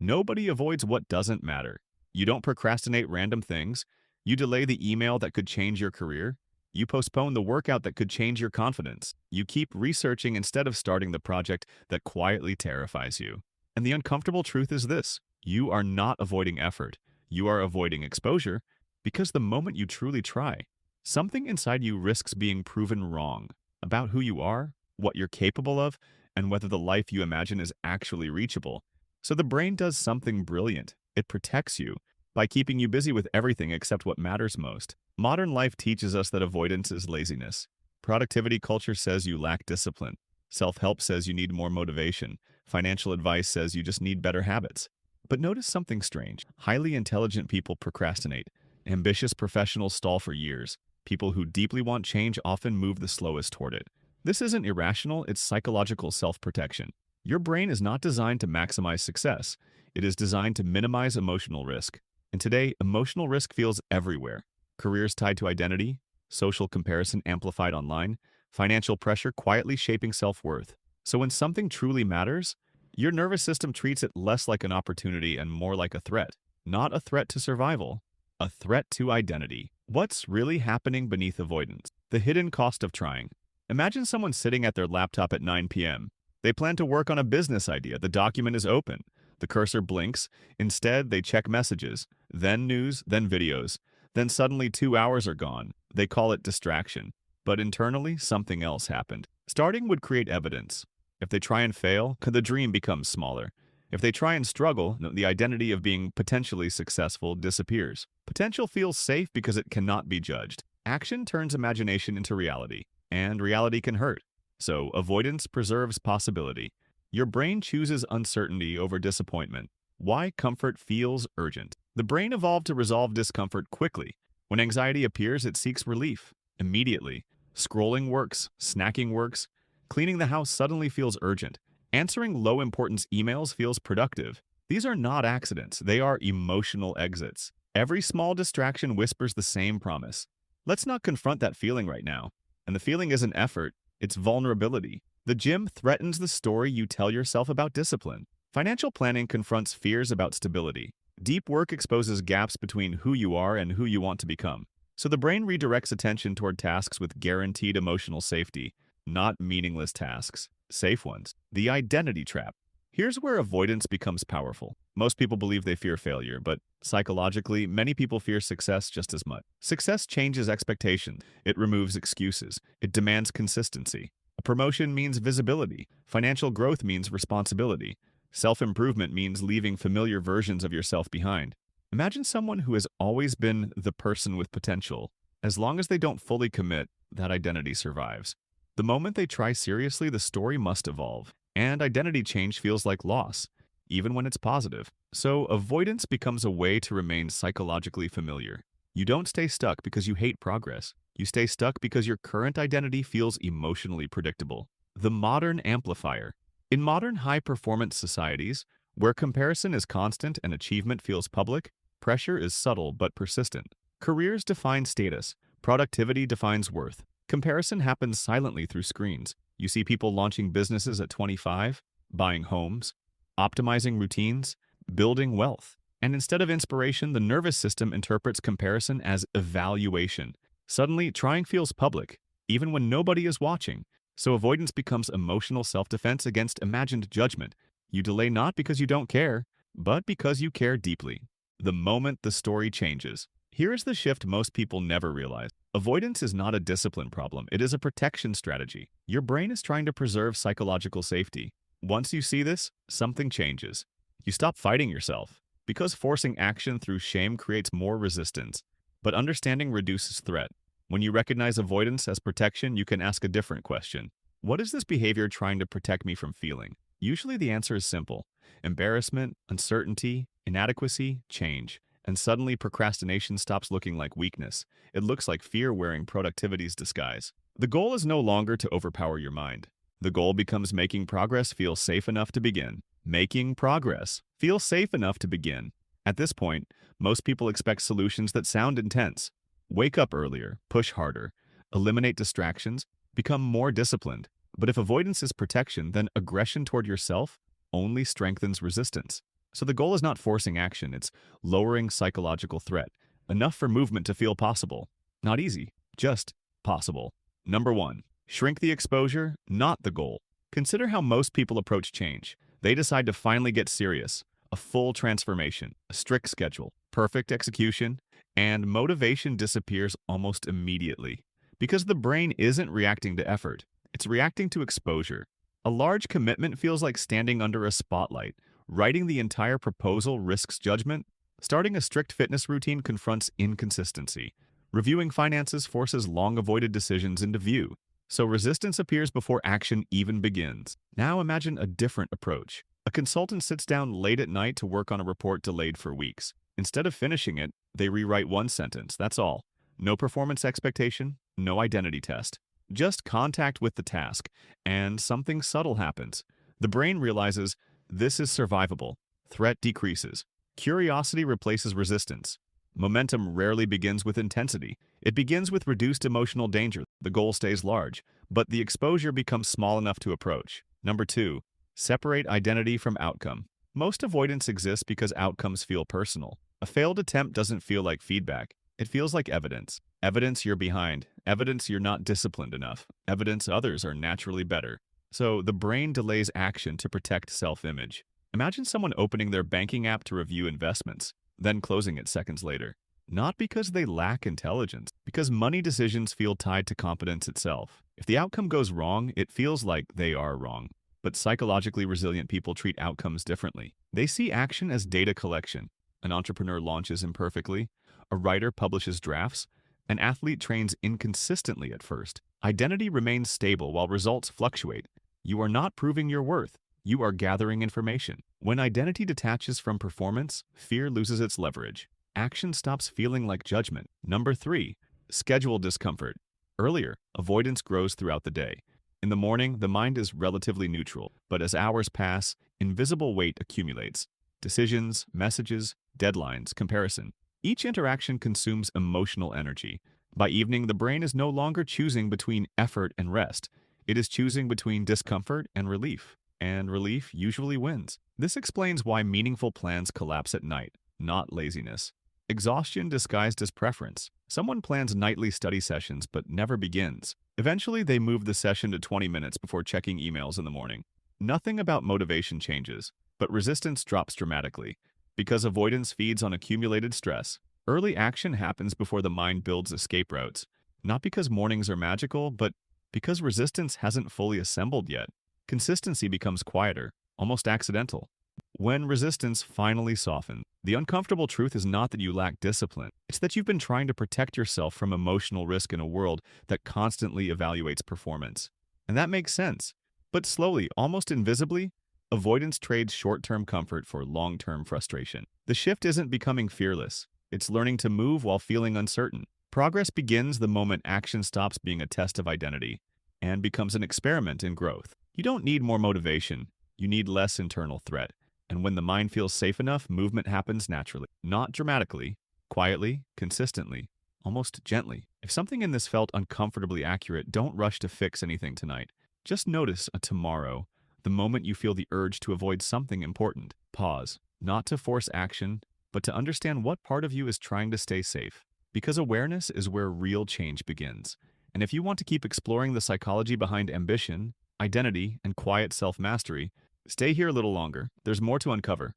Nobody avoids what doesn't matter. You don't procrastinate random things. You delay the email that could change your career. You postpone the workout that could change your confidence. You keep researching instead of starting the project that quietly terrifies you. And the uncomfortable truth is this: you are not avoiding effort. You are avoiding exposure because the moment you truly try, something inside you risks being proven wrong about who you are, what you're capable of, and whether the life you imagine is actually reachable. So the brain does something brilliant. It protects you by keeping you busy with everything except what matters most. Modern life teaches us that avoidance is laziness. Productivity culture says you lack discipline. Self-help says you need more motivation. Financial advice says you just need better habits. But notice something strange. Highly intelligent people procrastinate. Ambitious professionals stall for years. People who deeply want change often move the slowest toward it. This isn't irrational, it's psychological self-protection. Your brain is not designed to maximize success. It is designed to minimize emotional risk. And today, emotional risk feels everywhere. Careers tied to identity, social comparison amplified online, financial pressure quietly shaping self-worth. So when something truly matters, your nervous system treats it less like an opportunity and more like a threat. Not a threat to survival, a threat to identity. What's really happening beneath avoidance? The hidden cost of trying. Imagine someone sitting at their laptop at 9 p.m. They plan to work on a business idea. The document is open. The cursor blinks. Instead, they check messages, then news, then videos. Then suddenly 2 hours are gone. They call it distraction. But internally, something else happened. Starting would create evidence. If they try and fail, could the dream become smaller? If they try and struggle, the identity of being potentially successful disappears. Potential feels safe because it cannot be judged. Action turns imagination into reality, and reality can hurt. So avoidance preserves possibility. Your brain chooses uncertainty over disappointment. Why comfort feels urgent? The brain evolved to resolve discomfort quickly. When anxiety appears, it seeks relief immediately. Scrolling works, snacking works. Cleaning the house suddenly feels urgent. Answering low-importance emails feels productive. These are not accidents, they are emotional exits. Every small distraction whispers the same promise. Let's not confront that feeling right now. And the feeling isn't effort, it's vulnerability. The gym threatens the story you tell yourself about discipline. Financial planning confronts fears about stability. Deep work exposes gaps between who you are and who you want to become. So the brain redirects attention toward tasks with guaranteed emotional safety, not meaningless tasks, safe ones. The identity trap. Here's where avoidance becomes powerful. Most people believe they fear failure, but psychologically, many people fear success just as much. Success changes expectations. It removes excuses. It demands consistency. A promotion means visibility. Financial growth means responsibility. Self-improvement means leaving familiar versions of yourself behind. Imagine someone who has always been the person with potential. As long as they don't fully commit, that identity survives. The moment they try seriously, the story must evolve. And identity change feels like loss, even when it's positive. So avoidance becomes a way to remain psychologically familiar. You don't stay stuck because you hate progress. You stay stuck because your current identity feels emotionally predictable. The modern amplifier. In modern high-performance societies, where comparison is constant and achievement feels public, pressure is subtle but persistent. Careers define status. Productivity defines worth. Comparison happens silently through screens. You see people launching businesses at 25, buying homes, optimizing routines, building wealth. And instead of inspiration, the nervous system interprets comparison as evaluation. Suddenly, trying feels public, even when nobody is watching. So avoidance becomes emotional self-defense against imagined judgment. You delay not because you don't care, but because you care deeply. The moment the story changes. Here is the shift most people never realize. Avoidance is not a discipline problem, it is a protection strategy. Your brain is trying to preserve psychological safety. Once you see this, something changes. You stop fighting yourself, because forcing action through shame creates more resistance. But understanding reduces threat. When you recognize avoidance as protection, you can ask a different question. What is this behavior trying to protect me from feeling? Usually the answer is simple. Embarrassment, uncertainty, inadequacy, change. And suddenly procrastination stops looking like weakness. It looks like fear wearing productivity's disguise. The goal is no longer to overpower your mind. The goal becomes making progress feel safe enough to begin. Making progress feel safe enough to begin. At this point, most people expect solutions that sound intense. Wake up earlier, push harder, eliminate distractions, become more disciplined. But if avoidance is protection, then aggression toward yourself only strengthens resistance. So the goal is not forcing action, it's lowering psychological threat, enough for movement to feel possible. Not easy, just possible. Number 1. Shrink the exposure, not the goal. Consider how most people approach change. They decide to finally get serious. A full transformation, a strict schedule, perfect execution, and motivation disappears almost immediately. Because the brain isn't reacting to effort, it's reacting to exposure. A large commitment feels like standing under a spotlight. Writing the entire proposal risks judgment. Starting a strict fitness routine confronts inconsistency. Reviewing finances forces long-avoided decisions into view. So resistance appears before action even begins. Now imagine a different approach. A consultant sits down late at night to work on a report delayed for weeks. Instead of finishing it, they rewrite one sentence, that's all. No performance expectation, no identity test. Just contact with the task, and something subtle happens. The brain realizes this is survivable. Threat decreases. Curiosity replaces resistance. Momentum rarely begins with intensity. It begins with reduced emotional danger. The goal stays large, but the exposure becomes small enough to approach. Number 2. Separate identity from outcome. Most avoidance exists because outcomes feel personal. A failed attempt doesn't feel like feedback. It feels like evidence. Evidence you're behind. Evidence you're not disciplined enough. Evidence others are naturally better. So the brain delays action to protect self-image. Imagine someone opening their banking app to review investments, then closing it seconds later. Not because they lack intelligence, because money decisions feel tied to competence itself. If the outcome goes wrong, it feels like they are wrong. But psychologically resilient people treat outcomes differently. They see action as data collection. An entrepreneur launches imperfectly. A writer publishes drafts. An athlete trains inconsistently at first. Identity remains stable while results fluctuate. You are not proving your worth. You are gathering information. When identity detaches from performance, fear loses its leverage. Action stops feeling like judgment. Number 3. Schedule discomfort. Earlier, avoidance grows throughout the day. In the morning, the mind is relatively neutral, but as hours pass, invisible weight accumulates. Decisions, messages, deadlines, comparison. Each interaction consumes emotional energy. By evening, the brain is no longer choosing between effort and rest. It is choosing between discomfort and relief. And relief usually wins. This explains why meaningful plans collapse at night, not laziness. Exhaustion disguised as preference. Someone plans nightly study sessions but never begins. Eventually, they move the session to 20 minutes before checking emails in the morning. Nothing about motivation changes, but resistance drops dramatically. Because avoidance feeds on accumulated stress, early action happens before the mind builds escape routes. Not because mornings are magical, but because resistance hasn't fully assembled yet. Consistency becomes quieter, almost accidental. When resistance finally softens, the uncomfortable truth is not that you lack discipline. It's that you've been trying to protect yourself from emotional risk in a world that constantly evaluates performance. And that makes sense. But slowly, almost invisibly, avoidance trades short-term comfort for long-term frustration. The shift isn't becoming fearless. It's learning to move while feeling uncertain. Progress begins the moment action stops being a test of identity and becomes an experiment in growth. You don't need more motivation. You need less internal threat. And when the mind feels safe enough, movement happens naturally. Not dramatically, quietly, consistently, almost gently. If something in this felt uncomfortably accurate, don't rush to fix anything tonight. Just notice a tomorrow, the moment you feel the urge to avoid something important. Pause, not to force action, but to understand what part of you is trying to stay safe. Because awareness is where real change begins. And if you want to keep exploring the psychology behind ambition, identity, and quiet self-mastery, stay here a little longer. There's more to uncover.